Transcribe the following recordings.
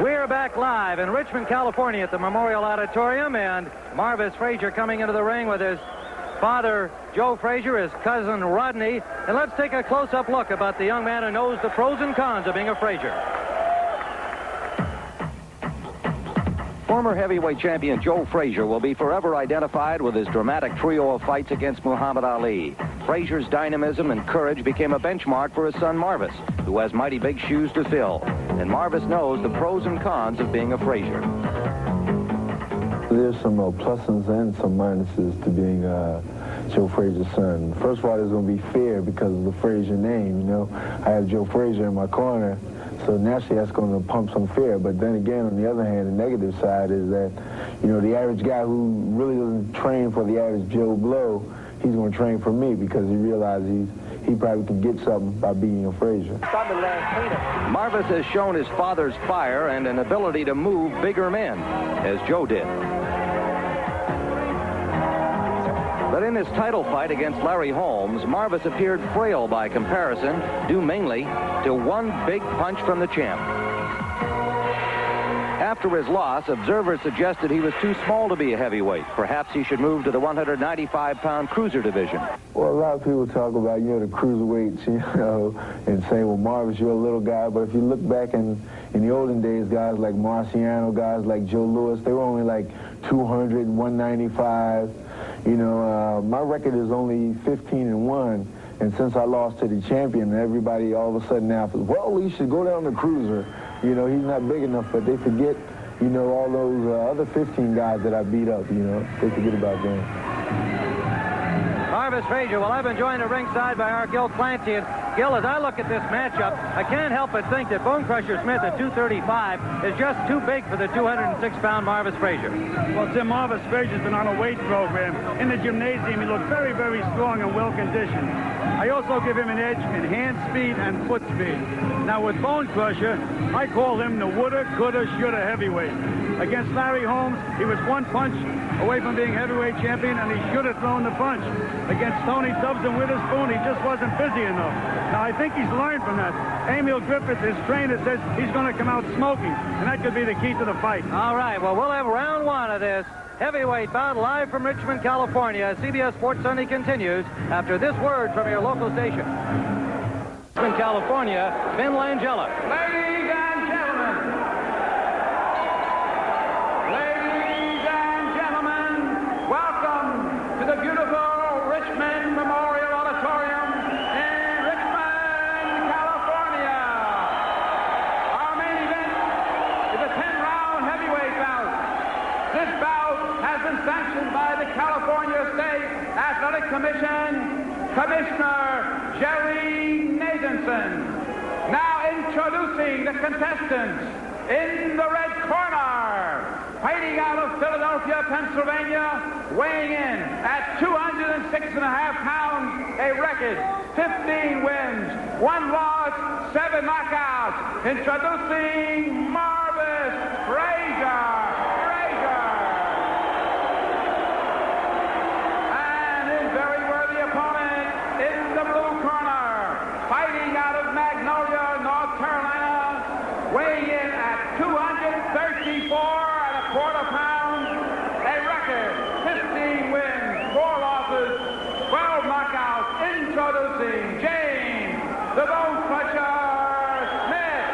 We're back live in Richmond, California at the Memorial Auditorium, and Marvis Frazier coming into the ring with his father, Joe Frazier, his cousin, Rodney. And let's take a close-up look about the young man who knows the pros and cons of being a Frazier. Former heavyweight champion Joe Frazier will be forever identified with his dramatic trio of fights against Muhammad Ali. Frazier's dynamism and courage became a benchmark for his son Marvis, who has mighty big shoes to fill. And Marvis knows the pros and cons of being a Frazier. There's some pluses and some minuses to being Joe Frazier's son. First of all, it's going to be fair because of the Frazier name, you know. I have Joe Frazier in my corner, so naturally that's going to pump some fear. But then again, on the other hand, the negative side is that, you know, the average guy who really doesn't train for the average Joe Blow, he's going to train for me because he realizes he probably can get something by being a Frazier. Marvis has shown his father's fire and an ability to move bigger men, as Joe did. But in his title fight against Larry Holmes, Marvis appeared frail by comparison, due mainly to one big punch from the champ. After his loss, observers suggested he was too small to be a heavyweight. Perhaps he should move to the 195-pound cruiser division. Well, a lot of people talk about, you know, the cruiserweights, you know, and say, well, Marvis, you're a little guy. But if you look back in the olden days, guys like Marciano, guys like Joe Louis, they were only like 200, 195. You know, my record is only 15-1. And since I lost to the champion, everybody all of a sudden now says, well, you should go down to cruiser. You know, he's not big enough, but they forget, you know, all those other 15 guys that I beat up, you know. They forget about them. Marvis Frazier, well, I've been joined at ringside by our Gil Clancy. And Gil, as I look at this matchup, I can't help but think that Bonecrusher Smith at 235 is just too big for the 206-pound Marvis Frazier. Well, Tim, Marvis Frazier's been on a weight program. In the gymnasium, he looks very, very strong and well-conditioned. I also give him an edge in hand speed and foot speed. Now, with Bonecrusher, I call him the woulda, coulda, shoulda heavyweight. Against Larry Holmes, he was one punch away from being heavyweight champion, and he should have thrown the punch. Against Tony Tubbs and Witherspoon, he just wasn't busy enough. Now, I think he's learned from that. Emil Griffith, his trainer, says he's going to come out smoking, and that could be the key to the fight. All right, well, we'll have round one of this heavyweight bout live from Richmond, California. CBS Sports Sunday continues after this word from your local station. Richmond, California, Ben Langella. Ladies and gentlemen. Ladies and gentlemen, welcome to the beautiful Richmond Memorial Auditorium in Richmond, California. Our main event is a 10-round heavyweight bout. This bout has been sanctioned by the California State Athletic Commission, Commissioner Jerry Nathanson. Now introducing the contestants in the red corner, fighting out of Philadelphia, Pennsylvania, weighing in at 206.5 pounds, a record 15 wins, 1 loss, 7 knockouts. Introducing Marvis Frazier. And his very worthy opponent in the blue corner, fighting out of Magnolia, North Carolina, weighing in at 234.25 pounds, a record 15 wins, 4 losses, 12 knockouts. Introducing James the Bonecrusher Smith.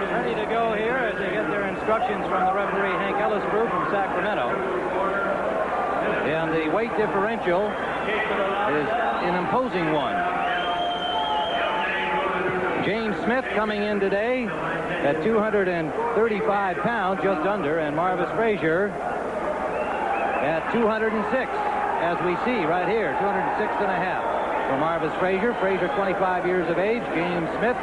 Ready to go here as they get their instructions from the referee, Hank Ellisbrew from Sacramento. And the weight differential is an imposing one. James Smith coming in today at 235 pounds, just under, and Marvis Frazier at 206, as we see right here, 206.5 for Marvis Frazier. Frazier, 25 years of age. James Smith,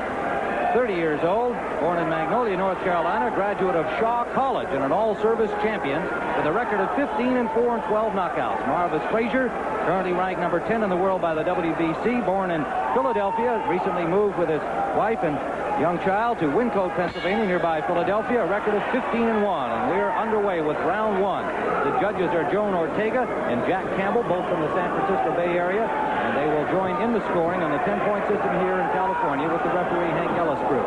30 years old, born in Magnolia, North Carolina, graduate of Shaw College and an all-service champion with a record of 15-4 and 12 knockouts. Marvis Frazier, currently ranked number 10 in the world by the WBC, born in Philadelphia, recently moved with his wife and young child to Wyncote, Pennsylvania, nearby Philadelphia, a record of 15-1, and we're underway with round one. The judges are Joan Ortega and Jack Campbell, both from the San Francisco Bay Area, and they will join in the scoring on the 10-point system here in California with the referee Hank Ellis group.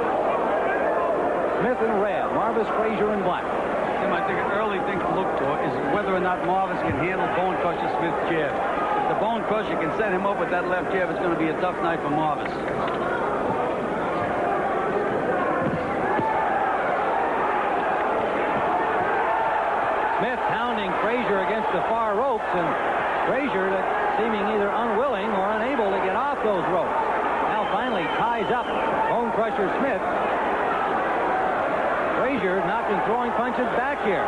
Smith in red, Marvis, Frazier in black. Tim, I think an early thing to look for is whether or not Marvis can handle Bonecrusher Smith's jab. If the Bonecrusher can set him up with that left jab, it's going to be a tough night for Marvis. Smith pounding Frazier against the far ropes, and Frazier seeming either unwilling or unable to get off those ropes. Now finally ties up Bonecrusher Smith. Frazier not been throwing punches back here.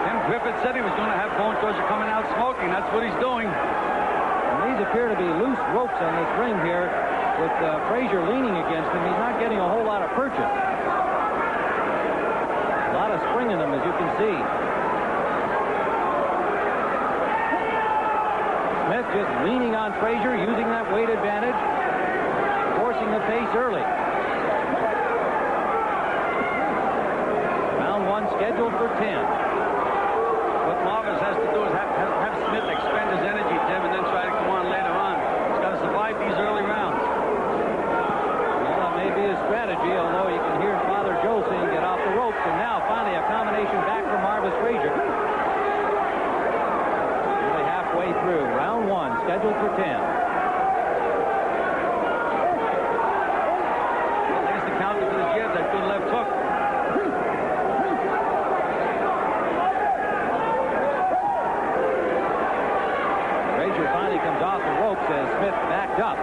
Tim Griffith said he was going to have Bonecrusher coming out smoking. That's what he's doing. And these appear to be loose ropes on this ring here with Frazier leaning against him. He's not getting a whole lot of purchase. A lot of spring in them, as you can see. Smith just leaning on Frazier, using that weight advantage, forcing the pace early. Round one scheduled for 10. What Marvis has to do is have Smith expend his energy, Tim, and then try to come on later on. He's got to survive these early rounds. Well, that may be a strategy, although you can hear Father Joe saying get off the ropes, and now finally a combination back from Marvis Frazier. Nearly halfway through. Round one scheduled for 10. Well, there's the counter for the jab, that good left hook. Frazier finally comes off the ropes as Smith backed up.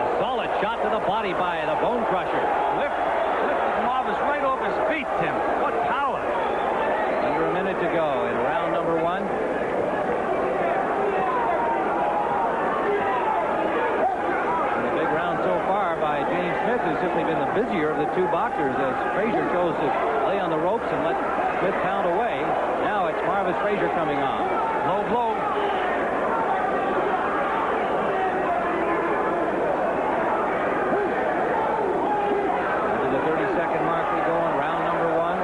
A solid shot to the body by the Bonecrusher. Lifted Marvis right off his feet, Tim. What power. Under a minute to go in round number one. And a big round so far by James Smith, who's simply been the busier of the two boxers as Frazier chose to lay on the ropes and let Smith pound away. Now it's Marvis Frazier coming on. Low blow. To the 30-second mark we go in round number one.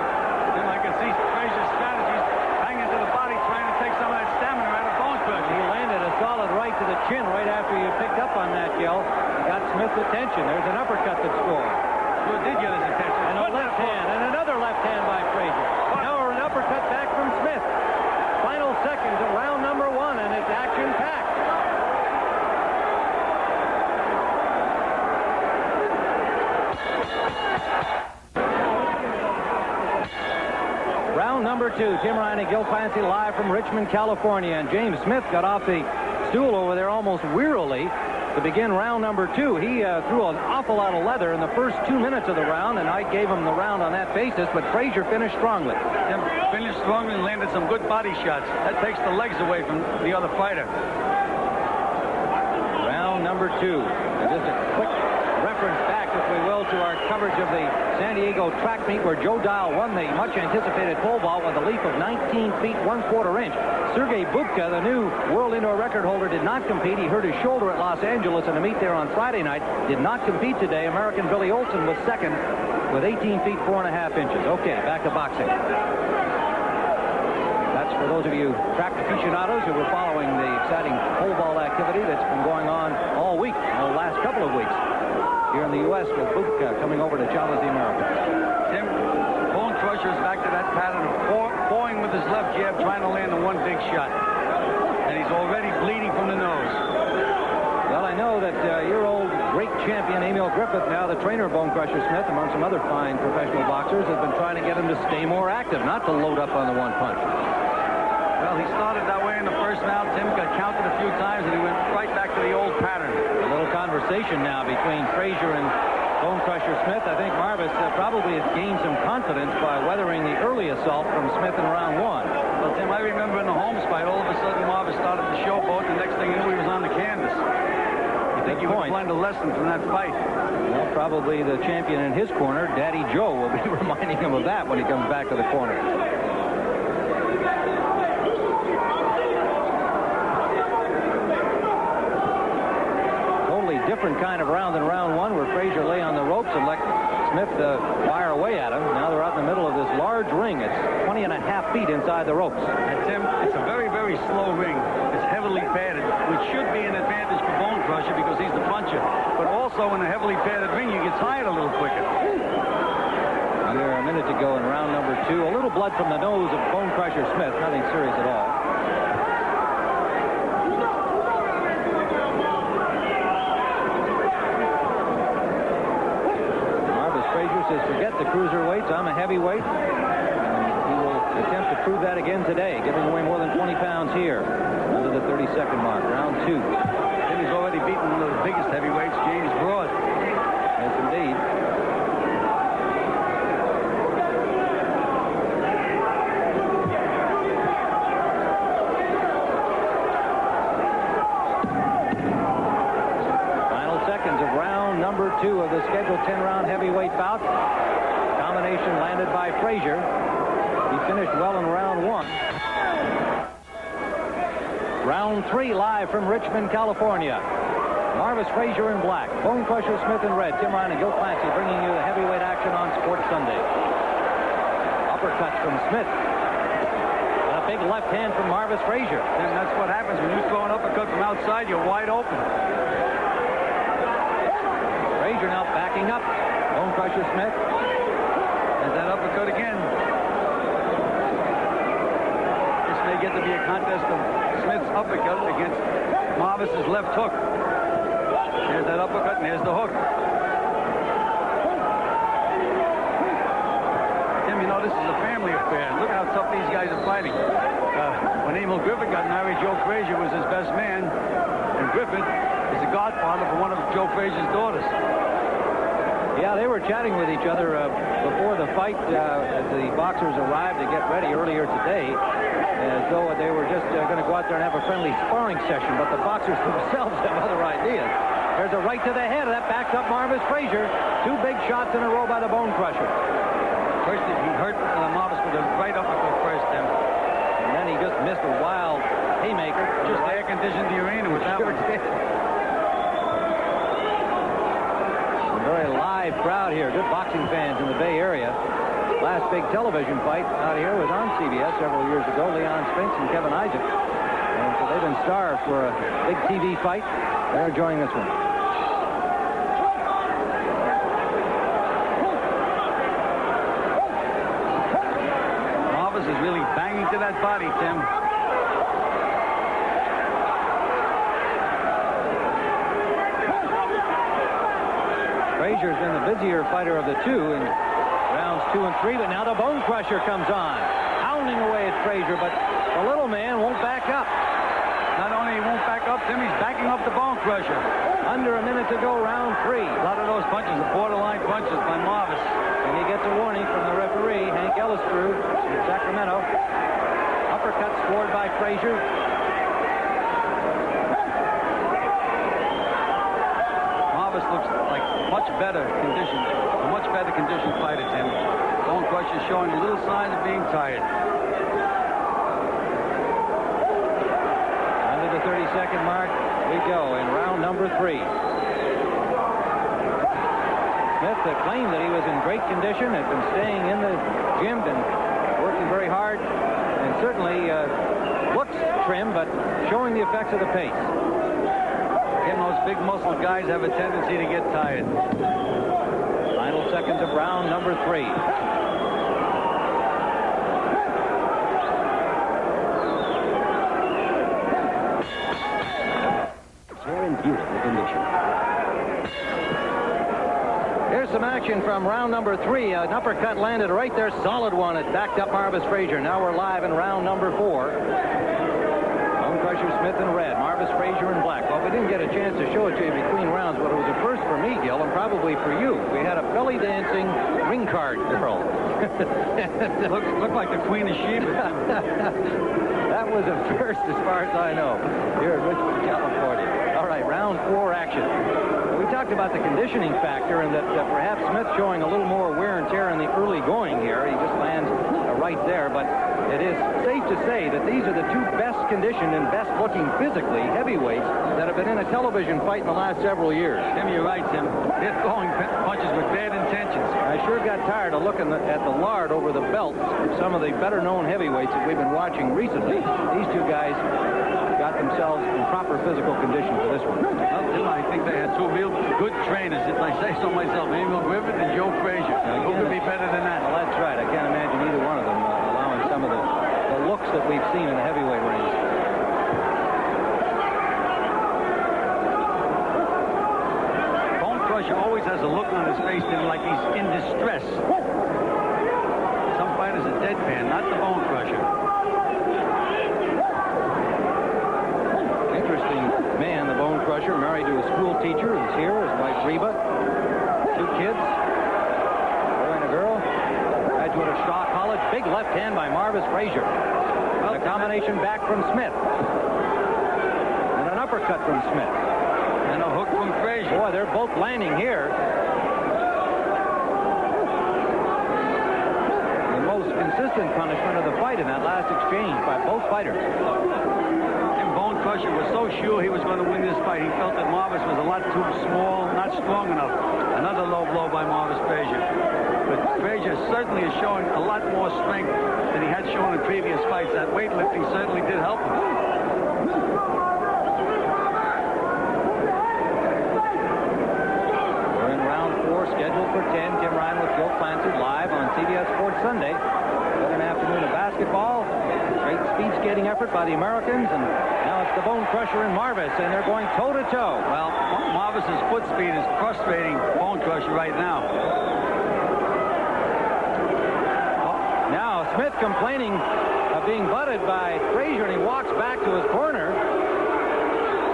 Tim, I can see Frazier's strategies hanging to the body, trying to take some of that stamina out of Bonecrusher. He landed a solid right to the chin right after you picked up on that, Gil. He got Smith's attention. There's an uppercut that scored. Sure did get his attention. And a left hand, and another left hand by Frazier. Now an uppercut back from Smith. Final seconds of round number one, and it's action-packed. Round number two. Tim Ryan and Gil Clancy live from Richmond, California. And James Smith got off the stool over there almost wearily to begin round number two. He threw an awful lot of leather in the first 2 minutes of the round, and I gave him the round on that basis, but Frazier finished strongly. Tim finished strongly and landed some good body shots. That takes the legs away from the other fighter. Round number two. And just a quick reference back, if we will, to our coverage of the San Diego track meet where Joe Dial won the much-anticipated pole vault with a leap of 19 feet 1/4 inch. Sergei Bubka, the new world indoor record holder, did not compete. He hurt his shoulder at Los Angeles in a meet there on Friday night. Did not compete today. American Billy Olson was second with 18 feet 4.5 inches. Okay, back to boxing. That's for those of you track aficionados who were following the exciting pole vault activity that's been going on all week, the last couple of weeks, here in the U.S. with Bubka coming over to challenge the Americans. Tim, Bonecrusher is back to that pattern of pawing with his left jab, trying to land the one big shot. And he's already bleeding from the nose. Well, I know that your old great champion, Emil Griffith, now the trainer of Bonecrusher Smith, among some other fine professional boxers, has been trying to get him to stay more active, not to load up on the one punch. Well, he started that way in the first round. Tim got counted a few times, and he went right back to the old pattern. A little conversation now between Frazier and Bonecrusher Smith. I think Marvis probably has gained some confidence by weathering the early assault from Smith in round one. Well, Tim, I remember in the Holmes fight, all of a sudden Marvis started to showboat. The next thing you knew, he was on the canvas. You think he would have learned a lesson from that fight? Well, probably the champion in his corner, Daddy Joe, will be reminding him of that when he comes back to the corner. Different kind of round than round one, where Frazier lay on the ropes and let Smith fire away at him. Now they're out in the middle of this large ring. It's 20.5 feet inside the ropes. And Tim, it's a very, very slow ring. It's heavily padded, which should be an advantage for Bonecrusher because he's the puncher. But also in a heavily padded ring, you get tired a little quicker. Under a minute to go in round number 2. A little blood from the nose of Bonecrusher Smith. Nothing serious at all. Frazier says, forget the cruiserweights. I'm a heavyweight. And he will attempt to prove that again today, giving away more than 20 pounds here under the 30-second mark. Round 2. And he's already beaten one of the biggest heavyweights, James Broad. Yes, indeed. Seconds of round number 2 of the scheduled 10-round heavyweight bout. Combination landed by Frazier. He finished well in round 1. Round 3 live from Richmond, California. Marvis Frazier in black, Bonecrusher Smith in red. Tim Ryan and Gil Clancy bringing you the heavyweight action on Sports Sunday. Uppercuts from Smith. And a big left hand from Marvis Frazier. And that's what happens when you throw an uppercut from outside. You're wide open. Frazier now backing up. Bonecrusher Smith. And that uppercut again. This may get to be a contest of Smith's uppercut against Marvis's left hook. There's that uppercut and there's the hook. Tim, you know, this is a family affair. Look how tough these guys are fighting. When Emil Griffith got married, Joe Frazier was his best man. And Griffith is the godfather for one of Joe Frazier's daughters. Yeah, they were chatting with each other before the fight as the boxers arrived to get ready earlier today, as though they were just going to go out there and have a friendly sparring session, but the boxers themselves have other ideas. There's a right to the head. That backs up Marvis Frazier. 2 big shots in a row by the Bonecrusher. First, he hurt Marvis with a right uppercut first, Tim. And then he just missed a wild haymaker. Just air-conditioned the arena with that one. Very live crowd here. Good boxing fans in the Bay Area. Last big television fight out here was on CBS several years ago. Leon Spinks and Kevin Isaac. And so they've been starved for a big TV fight. They're enjoying this one. Marvis is really banging to that body, Tim. Frazier's been the busier fighter of the 2 in rounds 2 and 3, but now the Bonecrusher comes on. Pounding away at Frazier, but the little man won't back up. Not only he won't back up, Tim, he's backing up the Bonecrusher. Under a minute to go, round 3. A lot of those punches are borderline punches by Marvis. And he gets a warning from the referee, Hank Ellistrue, in Sacramento. Uppercut scored by Frazier. Marvis looks like much better conditioned, a much better conditioned fighter, Tim. Bonecrusher showing little signs of being tired. Under the 30-second mark, we go in round number 3. Smith claimed that he was in great condition, had been staying in the gym and working very hard, and certainly looks trim, but showing the effects of the pace. Again, those big muscle guys have a tendency to get tired. Final seconds of round number 3. They're in beautiful condition. Here's some action from round number 3. An uppercut landed right there, solid one. It backed up Marvis Frazier. Now we're live in round number 4. Bonecrusher Smith in red, Marvis Frazier in black. Well, we didn't get a chance to show it to you between rounds, but it was a first for me, Gil, and probably for you. We had a belly dancing ring card girl. Looked like the Queen of Sheba. That was a first as far as I know here in Richmond, California. All right, round 4 action. We talked talked about the conditioning factor and that perhaps Smith's showing a little more wear and tear in the early going here. He just lands right there, but it is safe to say that these are the two best conditioned and best looking physically heavyweights that have been in a television fight in the last several years. Tim, you're right, Tim. They're throwing punches with bad intentions. I sure got tired of looking at the lard over the belts of some of the better-known heavyweights that we've been watching recently. These two guys got themselves in proper physical condition for this one. Well, Tim, I think they had two real good trainers, if I say so myself, Emil Griffith and Joe Frazier. Who could be better than that? Well, that's right. I can't imagine either one of them allowing some of the looks that we've seen in the heavyweight range. Bonecrusher always has a look on his face, Tim, like he's in distress. Some fighters are deadpan, not the Bonecrusher. Interesting man, the Bonecrusher, married to a school teacher who's here, his wife Reba. 2 kids, boy and a girl. Graduate of Shaw College. Big left hand by Marvis Frazier. A combination back from Smith. And an uppercut from Smith. And a hook from Frazier. Boy, they're both landing here. The most consistent punishment of the fight in that last exchange by both fighters. And Bonecrusher was so sure he was going to win this fight. He felt that Marvis was a lot too small, not strong enough. Another low blow by Marvis Frazier. But Frazier certainly is showing a lot more strength than he had shown in previous fights. That weightlifting certainly did help him. We're in round 4, scheduled for 10. Tim Ryan with Joe Clancy live on CBS Sports Sunday. What an afternoon of basketball. Great speed skating effort by the Americans, and now it's the Bonecrusher and Marvis, and they're going toe-to-toe. Well, Marvis's foot speed is frustrating Bonecrusher right now. Now Smith complaining of being butted by Frazier, and he walks back to his corner.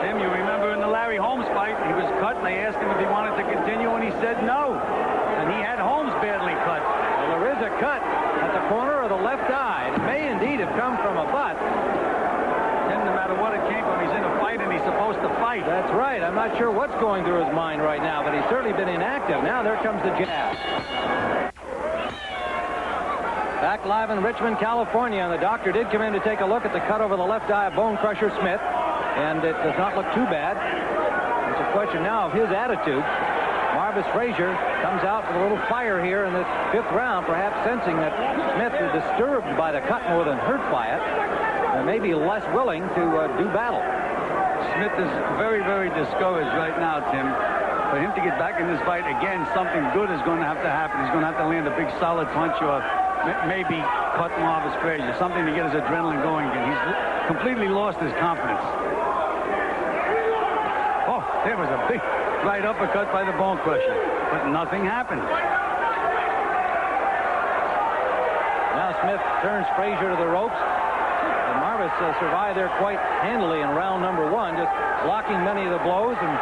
Tim, you remember in the Larry Holmes fight, he was cut, and they asked him if he wanted to continue, and he said no. And he had Holmes badly cut. Well, there is a cut at the corner of the left eye. It may indeed have come from a butt. Tim, no matter what it came from, he's in a fight, and he's supposed to fight. That's right. I'm not sure what's going through his mind right now, but he's certainly been inactive. Now there comes the jab. Back live in Richmond, California, and the doctor did come in to take a look at the cut over the left eye of Bonecrusher Smith, and it does not look too bad. It's a question now of his attitude. Marvis Frazier comes out with a little fire here in this 5th round, perhaps sensing that Smith is disturbed by the cut more than hurt by it, and maybe less willing to do battle. Smith is very, very discouraged right now, Tim. For him to get back in this fight, again, something good is going to happen. He's going to have to land a big solid punch or maybe cut Marvis Frazier, something to get his adrenaline going again. He's completely lost his confidence. Oh, there was a big right uppercut by the Bonecrusher, but nothing happened. Now Smith turns Frazier to the ropes, and Marvis survived there quite handily in round number 1, just blocking many of the blows and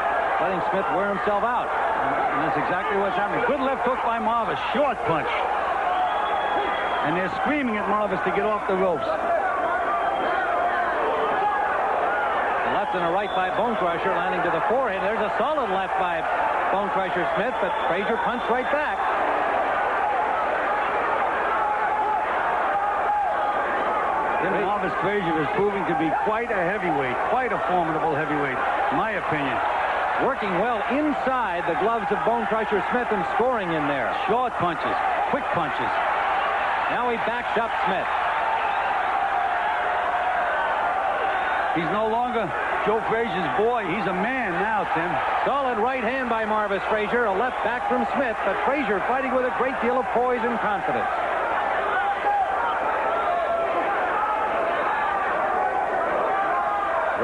letting Smith wear himself out. And that's exactly what's happening. Good left hook by Marvis, short punch. And they're screaming at Marvis to get off the ropes. A left and a right by Bonecrusher, landing to the forehead. There's a solid left by Bonecrusher Smith, but Frazier punched right back. Marvis Frazier is proving to be quite a heavyweight, quite a formidable heavyweight, in my opinion. Working well inside the gloves of Bonecrusher Smith and scoring in there. Short punches, quick punches. Now he backs up Smith. He's no longer Joe Frazier's boy. He's a man now, Tim. Solid right hand by Marvis Frazier. A left back from Smith, but Frazier fighting with a great deal of poise and confidence.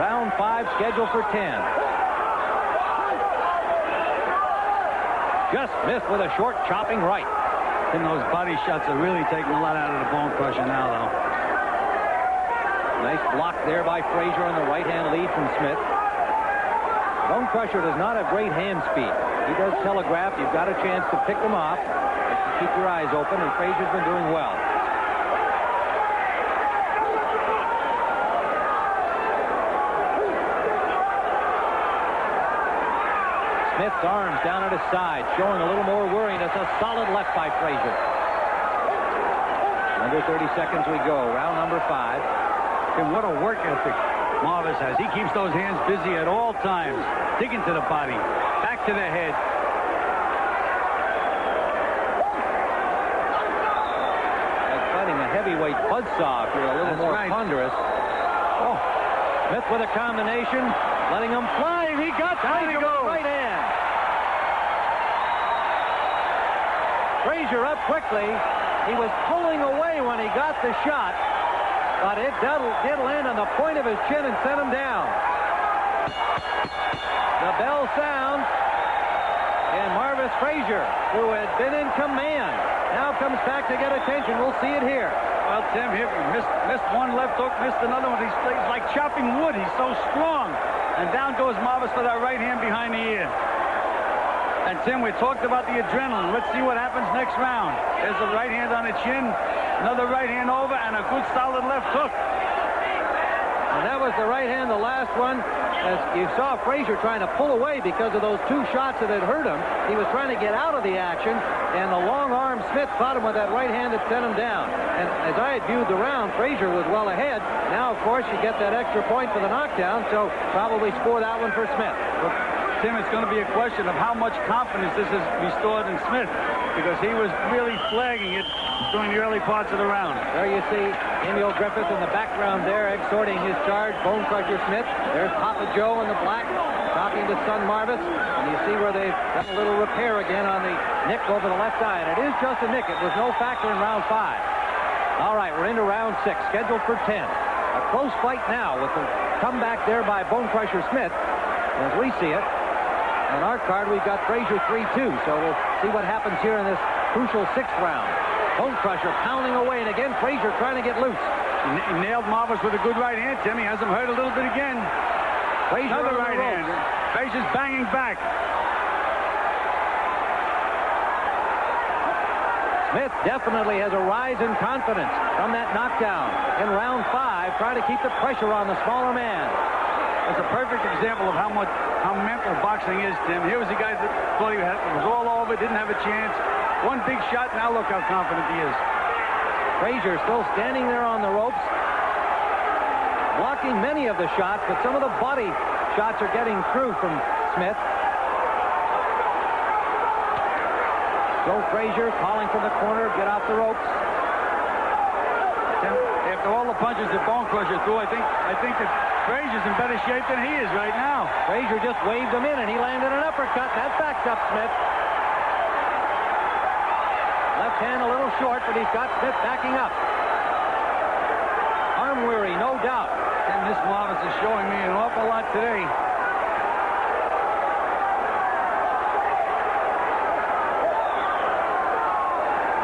Round 5 scheduled for 10. Just missed with a short chopping right. And those body shots are really taking a lot out of the Bonecrusher now, though. Nice block there by Frazier on the right-hand lead from Smith. Bonecrusher does not have great hand speed. He does telegraph. You've got a chance to pick them off. Just keep your eyes open, and Frazier's been doing well. Smith's arms down at his side, showing a little more weariness. A solid left by Frazier. Under 30 seconds we go. Round number 5. And what a work ethic Marvis has. He keeps those hands busy at all times. Digging to the body, back to the head. Like fighting a heavyweight buzzsaw if you're a little more ponderous. Oh, Smith with a combination, letting him fly. He got Frazier with the right hand. Frazier up quickly. He was pulling away when he got the shot, but it did land on the point of his chin and sent him down. The bell sounds, and Marvis Frazier, who had been in command, now comes back to get attention. We'll see it here. Well, Tim, he missed one left hook, missed another one. He's like chopping wood. He's so strong. And down goes Marvis for that right hand behind the ear. And, Tim, we talked about the adrenaline. Let's see what happens next round. There's a right hand on the chin, another right hand over, and a good solid left hook. And that was the right hand, the last one. As you saw Frazier trying to pull away because of those 2 shots that had hurt him. He was trying to get out of the action, and the long arm Smith caught him with that right hand that sent him down. And as I had viewed the round, Frazier was well ahead. Now, of course, you get that extra point for the knockdown, so probably score that one for Smith. Tim, it's going to be a question of how much confidence this has restored in Smith, because he was really flagging it during the early parts of the round. There you see Emil Griffith in the background there exhorting his charge, Bonecrusher Smith. There's Papa Joe in the black talking to son Marvis. And you see where they've done a little repair again on the nick over the left eye. And it is just a nick. It was no factor in round 5. All right, we're into round 6, scheduled for 10. A close fight now with the comeback there by Bonecrusher Smith. As we see it, on our card, we've got Frazier 3-2, so we'll see what happens here in this crucial 6th round. Bonecrusher pounding away, and again, Frazier trying to get loose. He nailed Marvis with a good right hand, Tim. He has him hurt a little bit again. Frazier another on right hand. Frazier's banging back. Smith definitely has a rise in confidence from that knockdown. In round 5, trying to keep the pressure on the smaller man. It's a perfect example of how mental boxing is, Tim. Here was a guy that thought it was all over, didn't have a chance. One big shot, now look how confident he is. Frazier still standing there on the ropes, blocking many of the shots, but some of the body shots are getting through from Smith. Joe Frazier calling from the corner, get off the ropes. Tim, after all the punches that Bonecrusher threw, I think that Frazier's in better shape than he is right now. Frazier just waved him in, and he landed an uppercut. That backs up Smith. Left hand a little short, but he's got Smith backing up. Arm weary, no doubt. And this Marvis is showing me an awful lot today.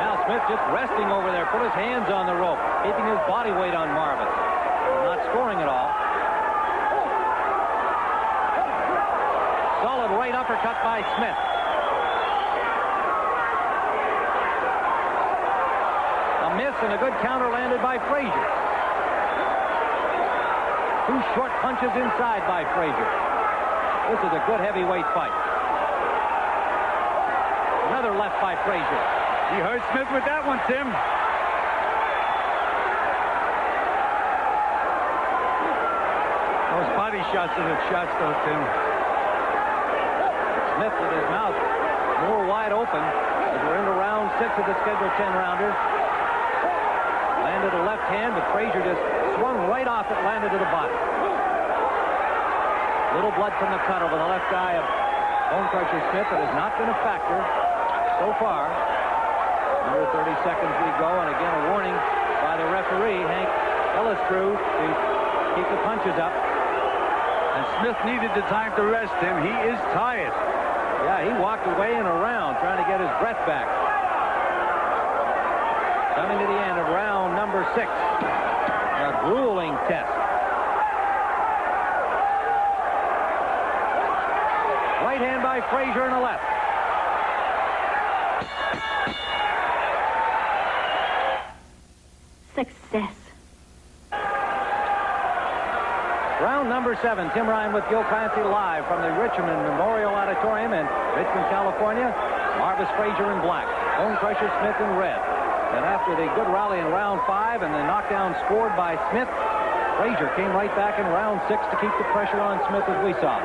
Now Smith just resting over there, put his hands on the rope, keeping his body weight on Marvis. Not scoring at all. Solid right uppercut by Smith. A miss and a good counter landed by Frazier. 2 short punches inside by Frazier. This is a good heavyweight fight. Another left by Frazier. He hurt Smith with that one, Tim. Those body shots are the shots, though, Tim. Smith with his mouth more wide open as we're into round 6 of the scheduled 10-rounder. Landed a left hand, but Frazier just swung right off it, landed to the body. Little blood from the cut over the left eye of Bonecrusher Smith. That has not been a factor so far. Under 30 seconds we go, and again a warning by the referee, Hank Ellistrew, to keep the punches up. And Smith needed the time to rest him. He is tired. Yeah, he walked away and around trying to get his breath back. Coming to the end of round number 6. A grueling test. Right hand by Frazier and a left. Success. Round Round number 7. Tim Ryan with Gil Clancy live from the Richmond Memorial Auditorium in Richmond, California. Marvis Frazier in black. Bonecrusher Smith in red. And after the good rally in round 5 and the knockdown scored by Smith, Frazier came right back in round 6 to keep the pressure on Smith, as we saw.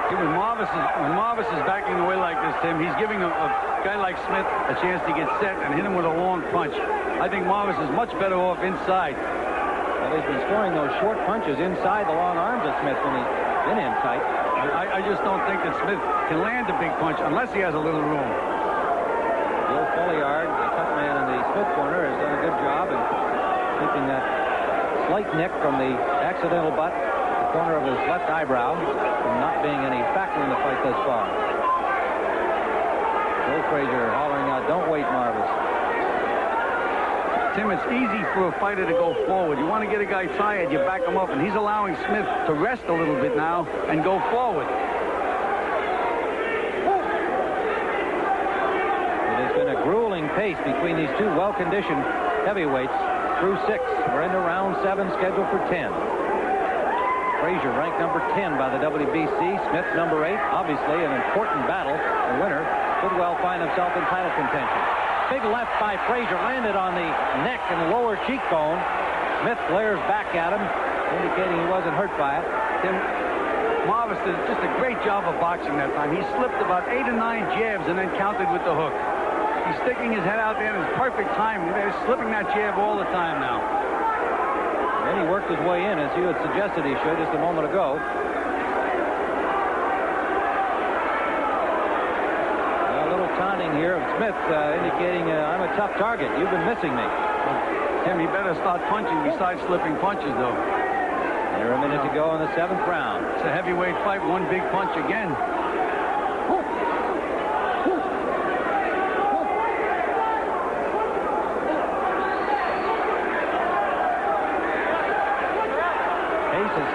When Marvis is backing away like this, Tim, he's giving a guy like Smith a chance to get set and hit him with a long punch. I think Marvis is much better off inside. Well, he's been throwing those short punches inside the long arms of Smith when he's been in tight. I just don't think that Smith can land a big punch unless he has a little room. Bill Folliard, the cut man in the Smith corner, has done a good job in keeping that slight nick from the accidental butt, the corner of his left eyebrow, from not being any factor in the fight thus far. Joe Frazier hollering out, "Don't wait, Marvis." Tim, it's easy for a fighter to go forward. You want to get a guy tired, you back him up, and he's allowing Smith to rest a little bit now and go forward. It has been a grueling pace between these two well-conditioned heavyweights through 6. We're into round 7, scheduled for 10. Frazier ranked number 10 by the WBC. Smith number 8. Obviously an important battle. The winner could well find himself in title contention. Big left by Frazier landed on the neck and lower cheekbone. Smith glares back at him, indicating he wasn't hurt by it. Tim, Marvis did just a great job of boxing that time. He slipped about 8 or 9 jabs and then countered with the hook. He's sticking his head out there in his perfect time. They're slipping that jab all the time now. Then he worked his way in, as you had suggested he should just a moment ago. A little taunting here of Smith, indicating I'm a tough target. You've been missing me. Tim, he better start punching besides slipping punches, though. There a minute to go in the 7th round. It's a heavyweight fight, one big punch again.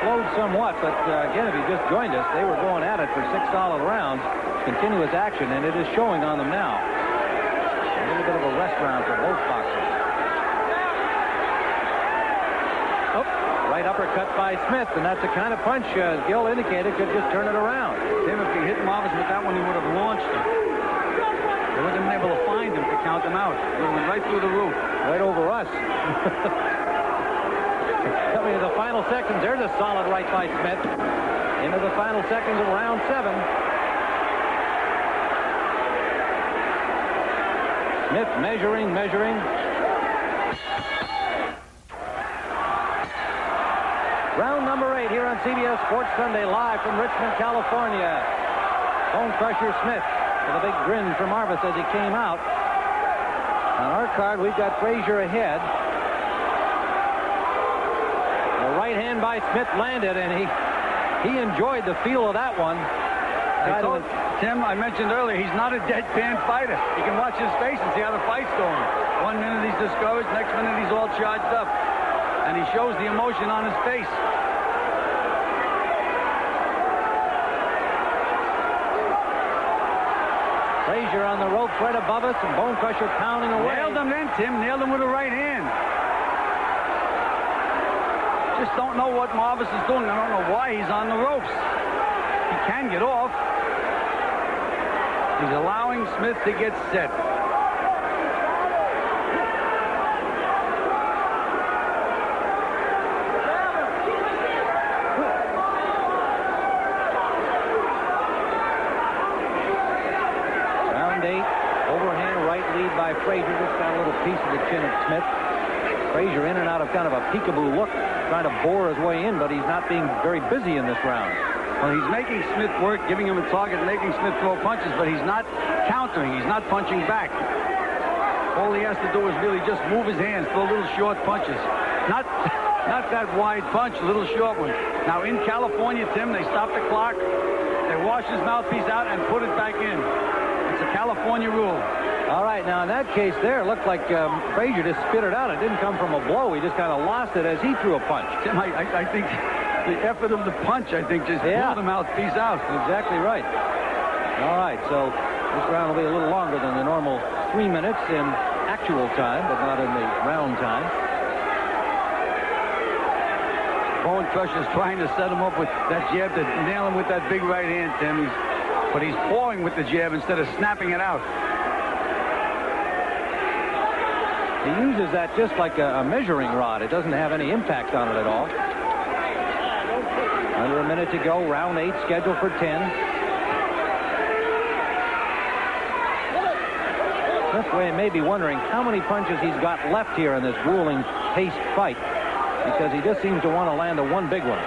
Slowed somewhat, but again, if you just joined us, they were going at it for 6 solid rounds, continuous action, and it is showing on them now. A little bit of a rest round for both boxers. Oh, right uppercut by Smith, and that's the kind of punch, as Gil indicated, could just turn it around. Tim, if he hit Marvis with that one, he would have launched him. They wouldn't have been able to find him to count him out. He went right through the roof. Right over us. Coming to the final seconds, there's a solid right by Smith. Into the final seconds of round 7. Smith measuring. Round number 8 here on CBS Sports Sunday, live from Richmond, California. Bonecrusher Smith with a big grin from Marvis as he came out. On our card, we've got Frazier ahead. Right hand by Smith landed, and he enjoyed the feel of that one. Tim, I mentioned earlier, he's not a deadpan fighter. You can watch his face and see how the fight's going. 1 minute he's discouraged, next minute he's all charged up. And he shows the emotion on his face. Frazier on the ropes right above us, and Bonecrusher pounding away. Nailed him then, Tim. Nailed him with a right hand. Just don't know what Marvis is doing. I don't know why he's on the ropes. He can get off. He's allowing Smith to get set. Round 8, overhand right lead by Frazier. Just got a little piece of the chin of Smith. Frazier in and out of kind of a peekaboo look, trying to bore his way in, but he's not being very busy in this round. Well, he's making Smith work, giving him a target, making Smith throw punches, but he's not countering. He's not punching back. All he has to do is really just move his hands, throw little short punches. Not that wide punch, little short one. Now, in California, Tim, they stop the clock, they wash his mouthpiece out, and put it back in. It's a California rule. All right, now in that case there, it looked like Frazier just spit it out. It didn't come from a blow. He just kind of lost it as he threw a punch. Tim, I think the effort of the punch, I think, just pulled the mouthpiece out. Exactly right. All right, so this round will be a little longer than the normal 3 minutes in actual time, but not in the round time. Bonecrusher's trying to set him up with that jab to nail him with that big right hand, Tim. But he's pawing with the jab instead of snapping it out. He uses that just like a measuring rod. It doesn't have any impact on it at all. Under a minute to go. Round 8 scheduled for 10. Smith may be wondering how many punches he's got left here in this grueling paced fight, because he just seems to want to land one big one.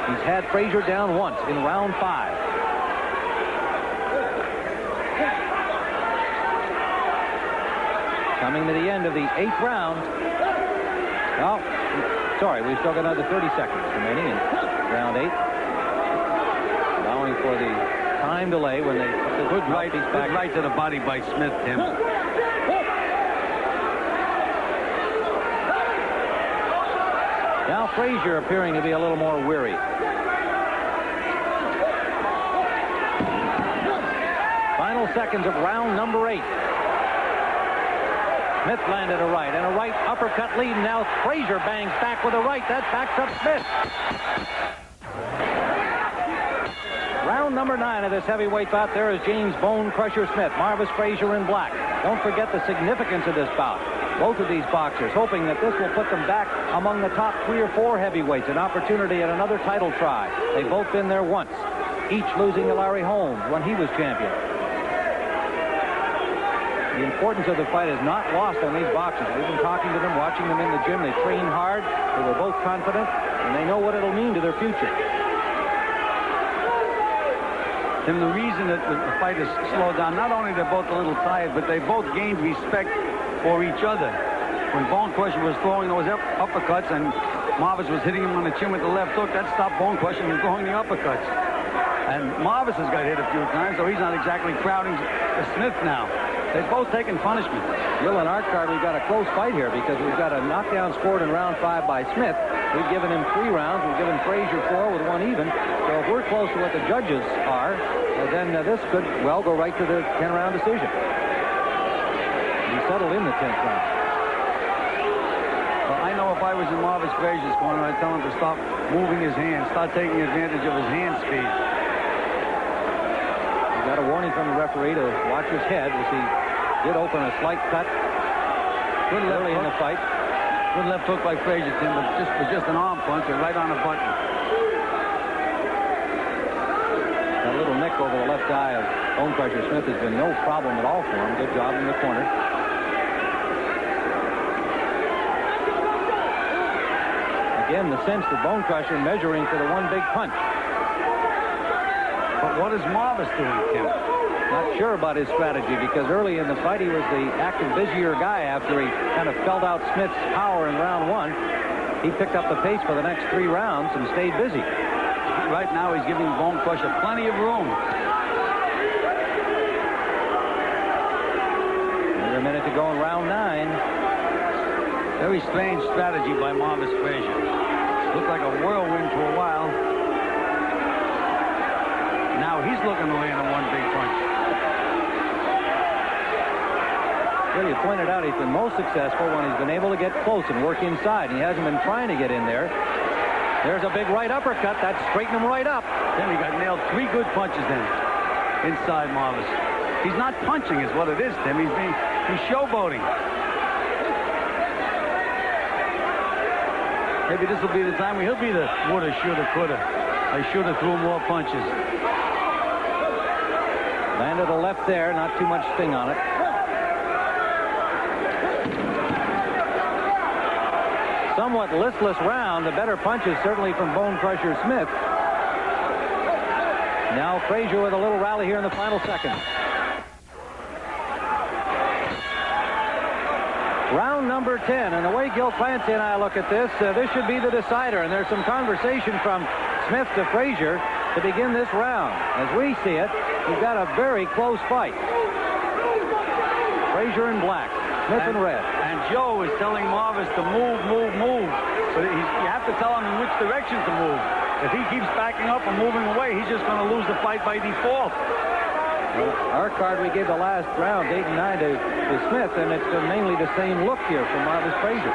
He's had Frazier down once in round 5. Coming to the end of the 8th round. Oh, sorry, we've still got another 30 seconds remaining in round 8. Allowing for the time delay when they put the good right to the body by Smith, Tim. Now Frazier appearing to be a little more weary. Final seconds of round number 8. Smith landed a right, and a right uppercut lead. Now Frazier bangs back with a right. That backs up Smith. Round number 9 of this heavyweight bout. There is James Bonecrusher Smith, Marvis Frazier in black. Don't forget the significance of this bout. Both of these boxers hoping that this will put them back among the top 3 or 4 heavyweights, an opportunity at another title try. They've both been there once, each losing to Larry Holmes when he was champion. The importance of the fight is not lost on these boxers. We've been talking to them, watching them in the gym. They train hard. They were both confident, and they know what it'll mean to their future. Tim, the reason that the fight is slowed down, not only they're both a little tired, but they both gained respect for each other. When Bonecrusher was throwing those uppercuts and Marvis was hitting him on the chin with the left hook, that stopped Bonecrusher from throwing the uppercuts. And Marvis has got hit a few times, so he's not exactly crowding Smith now. They've both taken punishment. Bill, in our card, we've got a close fight here because we've got a knockdown scored in round 5 by Smith. We've given him 3 rounds. We've given Frazier 4 with 1 even. So if we're close to what the judges are, then this could, well, go right to the 10-round decision. He settled in the 10th round. Well, I know if I was in Marvis Frazier's corner, I'd tell him to stop moving his hands, start taking advantage of his hand speed. He got a warning from the referee to watch his head as he did open a slight cut early in the fight. Good left hook by Frazier, Tim, but just an arm punch and right on the button. That little nick over the left eye of Bonecrusher Smith has been no problem at all for him. Good job in the corner. Again, the sense that Bonecrusher measuring for the one big punch. But what is Marvis doing, Tim? Not sure about his strategy, because early in the fight he was the active, busier guy after he kind of felt out Smith's power in round 1. He picked up the pace for the next 3 rounds and stayed busy. Right now he's giving Bonecrusher plenty of room. Another minute to go in round 9. Very strange strategy by Marvis Frazier. Looked like a whirlwind for a while. Now he's looking to land a one big punch. Well, you pointed out he's been most successful when he's been able to get close and work inside. He hasn't been trying to get in there. There's a big right uppercut. That straightened him right up. Then he got nailed 3 good punches then inside Marvis. He's not punching is what it is, Tim. He's showboating. Maybe this will be the time where he'll be the woulda, shoulda, coulda. I should have threw more punches. Landed a left there, not too much sting on it. Somewhat listless round. The better punches certainly from Bonecrusher Smith. Now Frazier with a little rally here in the final seconds. Round number 10, and the way Gil Clancy and I look at this, this should be the decider, and there's some conversation from Smith to Frazier to begin this round. As we see it, we've got a very close fight. Frazier in black, Smith in red. And Joe is telling Marvis to move. So you have to tell him in which direction to move. If he keeps backing up and moving away, he's just going to lose the fight by default. Well, our card, we gave the last round, 8 and 9 to Smith, and it's been mainly the same look here from Marvis Frazier.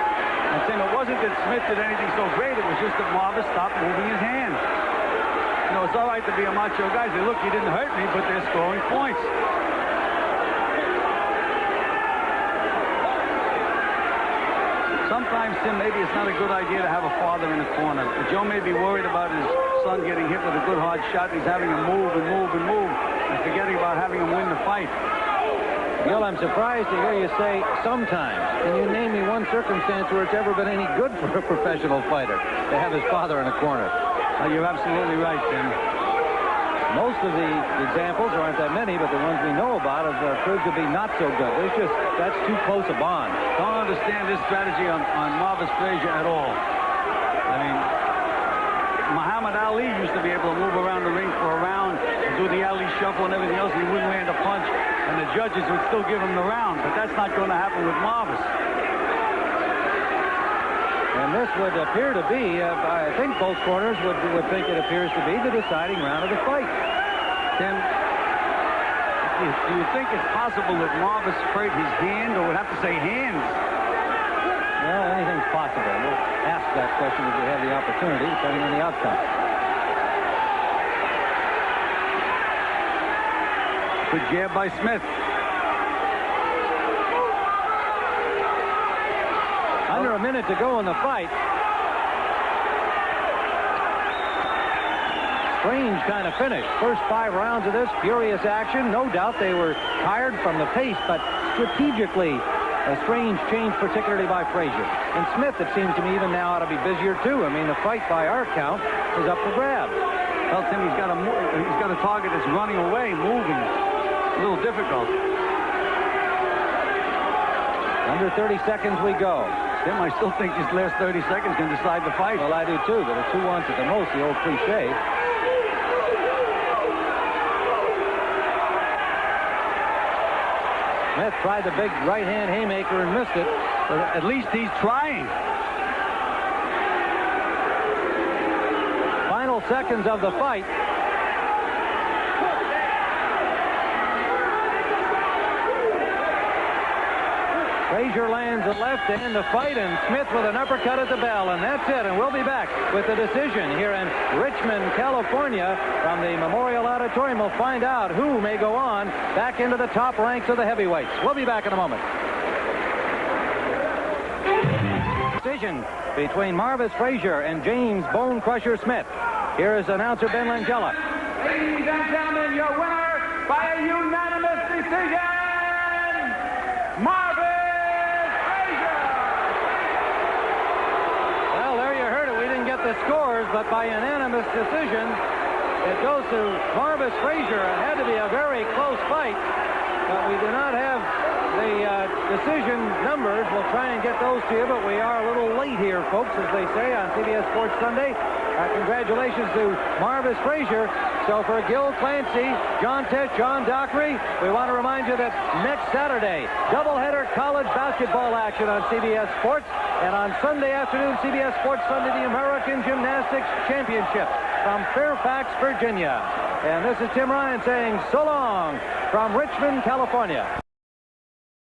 And Tim, it wasn't that Smith did anything so great. It was just that Marvis stopped moving his hands. You know, it's all right to be a macho guy. Say, look, you didn't hurt me, but they're scoring points. Sometimes, Tim, maybe it's not a good idea to have a father in the corner. Joe may be worried about his son getting hit with a good hard shot. He's having him move and move and move and forgetting about having him win the fight. Gil, I'm surprised to hear you say sometimes. Can you name me one circumstance where it's ever been any good for a professional fighter to have his father in a corner? You're absolutely right, Tim. Most of the examples, there aren't that many, but the ones we know about have proved to be not so good. That's too close a bond. Don't understand this strategy on Marvis Frazier at all. I mean, Muhammad Ali used to be able to move around the ring for a round and do the Ali shuffle and everything else, and he wouldn't land a punch, and the judges would still give him the round, but that's not going to happen with Marvis. And this would appear to be, I think both corners would think it appears to be the deciding round of the fight. Tim, do you think it's possible that Marvis hurt his hand, or would have to say hands? Well, anything's possible. We'll ask that question if we have the opportunity, depending on the outcome. Good jab by Smith. Under a minute to go in the fight. Strange kind of finish. First 5 rounds of this furious action. No doubt they were tired from the pace, but strategically a strange change, particularly by Frazier. And Smith, it seems to me, even now ought to be busier too. I mean, the fight by our count is up for grabs. Well, Tim, he's got a target that's running away, moving. A little difficult. Under 30 seconds we go. Tim, I still think this last 30 seconds can decide the fight. Well, I do too, but a 2-1 at the most, the old cliche. Smith tried the big right-hand haymaker and missed it, but at least he's trying. Final seconds of the fight. Frazier lands a left to end the fight, and Smith with an uppercut at the bell, and that's it. And we'll be back with the decision here in Richmond, California, from the Memorial Auditorium. We'll find out who may go on back into the top ranks of the heavyweights. We'll be back in a moment. Decision between Marvis Frazier and James Bonecrusher Smith. Here is announcer Ben Langella. Ladies and gentlemen, your winner by a unanimous decision, Marvis. The scores, but by unanimous decision, it goes to Marvis Frazier. It had to be a very close fight, but we do not have the decision numbers. We'll try and get those to you, but we are a little late here, folks, as they say on CBS Sports Sunday. Congratulations to Marvis Frazier. So for Gil Clancy, John Tesh, John Dockery, we want to remind you that next Saturday, doubleheader college basketball action on CBS Sports. And on Sunday afternoon, CBS Sports Sunday, the American Gymnastics Championship from Fairfax, Virginia. And this is Tim Ryan saying so long from Richmond, California.